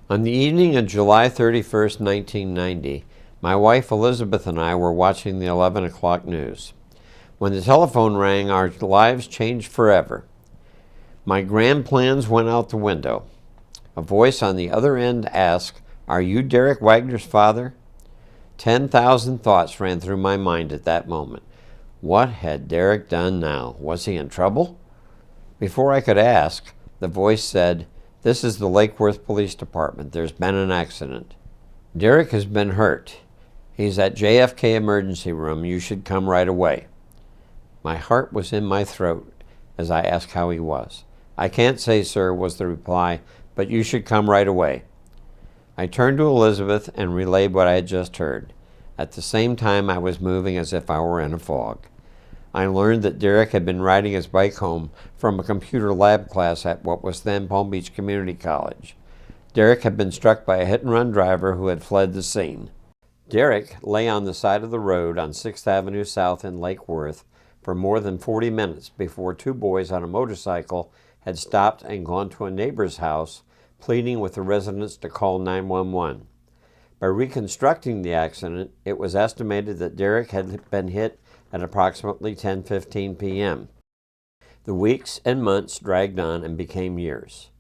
On the evening of July 31st, 1990, my wife Elizabeth and I were watching the 11 o'clock news. When the telephone rang, our lives changed forever. My grand plans went out the window. A voice on the other end asked, "Are you Derrick Wagner's father?" 10,000 thoughts ran through my mind at that moment. What had Derrick done now? Was he in trouble? Before I could ask, the voice said, "This is the Lake Worth Police Department. There's been an accident. Derrick has been hurt. He's at JFK Emergency Room. You should come right away." My heart was in my throat as I asked how he was. "I can't say, sir," was the reply, "but you should come right away." I turned to Elizabeth and relayed what I had just heard. At the same time, I was moving as if I were in a fog. I learned that Derrick had been riding his bike home from a computer lab class at what was then Palm Beach Community College. Derrick had been struck by a hit-and-run driver who had fled the scene. Derrick lay on the side of the road on 6th Avenue South in Lake Worth for more than 40 minutes before two boys on a motorcycle had stopped and gone to a neighbor's house, pleading with the residents to call 911. By reconstructing the accident, it was estimated that Derrick had been hit at approximately 10:15 p.m. The weeks and months dragged on and became years.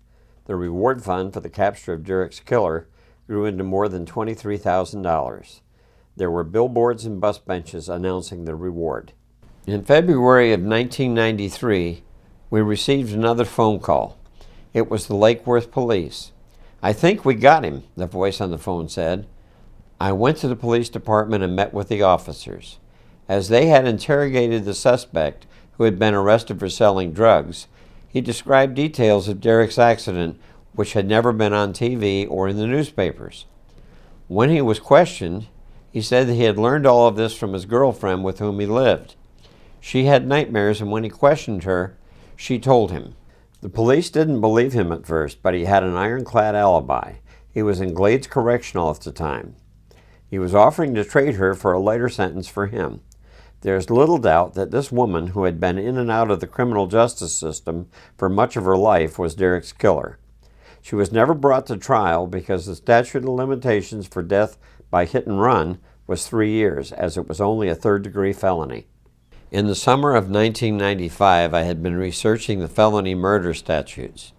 The reward fund for the capture of Derrick's killer grew into more than $23,000. There were billboards and bus benches announcing the reward. In February of 1993, we received another phone call. It was the Lake Worth police. "I think we got him," the voice on the phone said. I went to the police department and met with the officers. As they had interrogated the suspect, who had been arrested for selling drugs, he described details of Derrick's accident which had never been on TV or in the newspapers. When he was questioned, he said that he had learned all of this from his girlfriend with whom he lived. She had nightmares, and when he questioned her, she told him. The police didn't believe him at first, but he had an ironclad alibi. He was in Glades Correctional at the time. He was offering to trade her for a lighter sentence for him. There's little doubt that this woman, who had been in and out of the criminal justice system for much of her life, was Derrick's killer. She was never brought to trial because the statute of limitations for death by hit and run was 3 years, as it was only a third-degree felony. In the summer of 1995, I had been researching the felony murder statutes.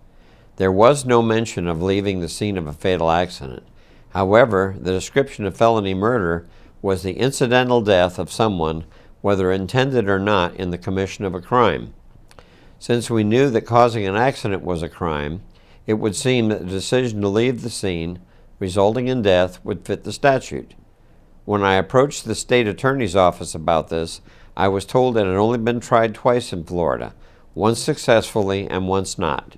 There was no mention of leaving the scene of a fatal accident. However, the description of felony murder was the incidental death of someone, whether intended or not, in the commission of a crime. Since we knew that causing an accident was a crime, it would seem that the decision to leave the scene, resulting in death, would fit the statute. When I approached the state attorney's office about this, I was told it had only been tried twice in Florida, once successfully and once not.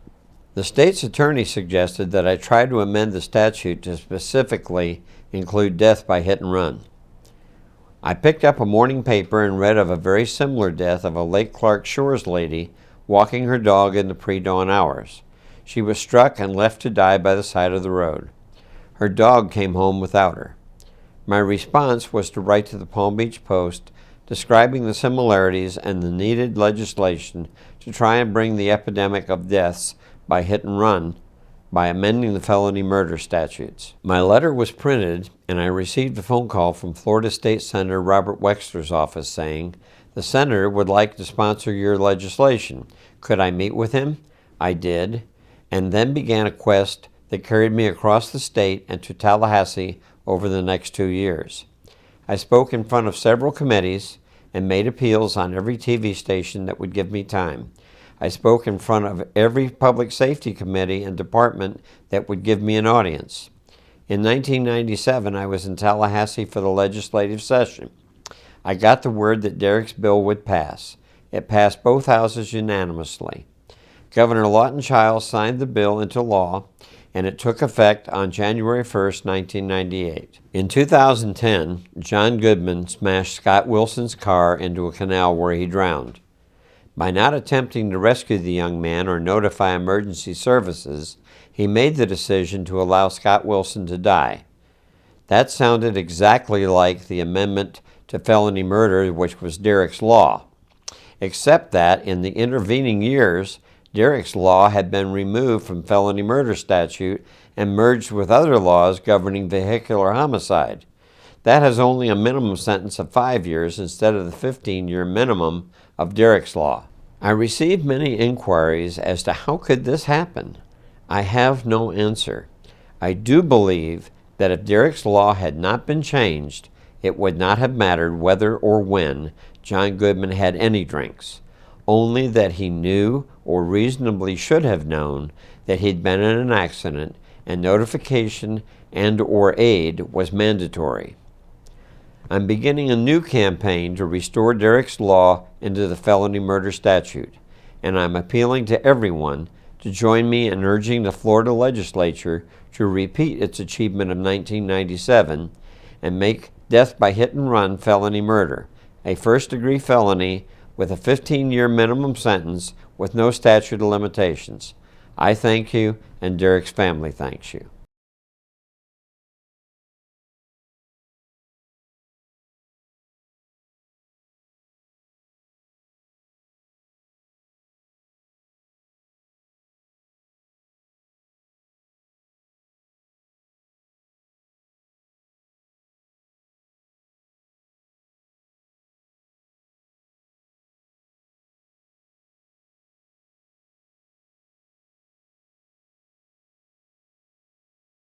The state's attorney suggested that I try to amend the statute to specifically include death by hit and run. I picked up a morning paper and read of a very similar death of a Lake Clark Shores lady walking her dog in the pre-dawn hours. She was struck and left to die by the side of the road. Her dog came home without her. My response was to write to the Palm Beach Post describing the similarities and the needed legislation to try and bring the epidemic of deaths by hit and run by amending the felony murder statutes. My letter was printed, and I received a phone call from Florida State Senator Robert Wexler's office saying, "The senator would like to sponsor your legislation. Could I meet with him?" I did, and then began a quest that carried me across the state and to Tallahassee over the next 2 years. I spoke in front of several committees and made appeals on every TV station that would give me time. I spoke in front of every public safety committee and department that would give me an audience. In 1997, I was in Tallahassee for the legislative session. I got the word that Derrick's bill would pass. It passed both houses unanimously. Governor Lawton Chiles signed the bill into law, and it took effect on January 1st, 1998. In 2010, John Goodman smashed Scott Wilson's car into a canal where he drowned. By not attempting to rescue the young man or notify emergency services, he made the decision to allow Scott Wilson to die. That sounded exactly like the amendment to felony murder, which was Derrick's law, except that in the intervening years, Derrick's law had been removed from felony murder statute and merged with other laws governing vehicular homicide. That has only a minimum sentence of 5 years instead of the 15-year minimum of Derrick's law. I received many inquiries as to how could this happen. I have no answer. I do believe that if Derrick's law had not been changed, it would not have mattered whether or when John Goodman had any drinks, only that he knew or reasonably should have known that he'd been in an accident and notification and or aid was mandatory. I'm beginning a new campaign to restore Derrick's law into the felony murder statute, and I'm appealing to everyone to join me in urging the Florida legislature to repeat its achievement of 1997 and make death by hit and run felony murder, a first-degree felony with a 15-year minimum sentence with no statute of limitations. I thank you, and Derrick's family thanks you.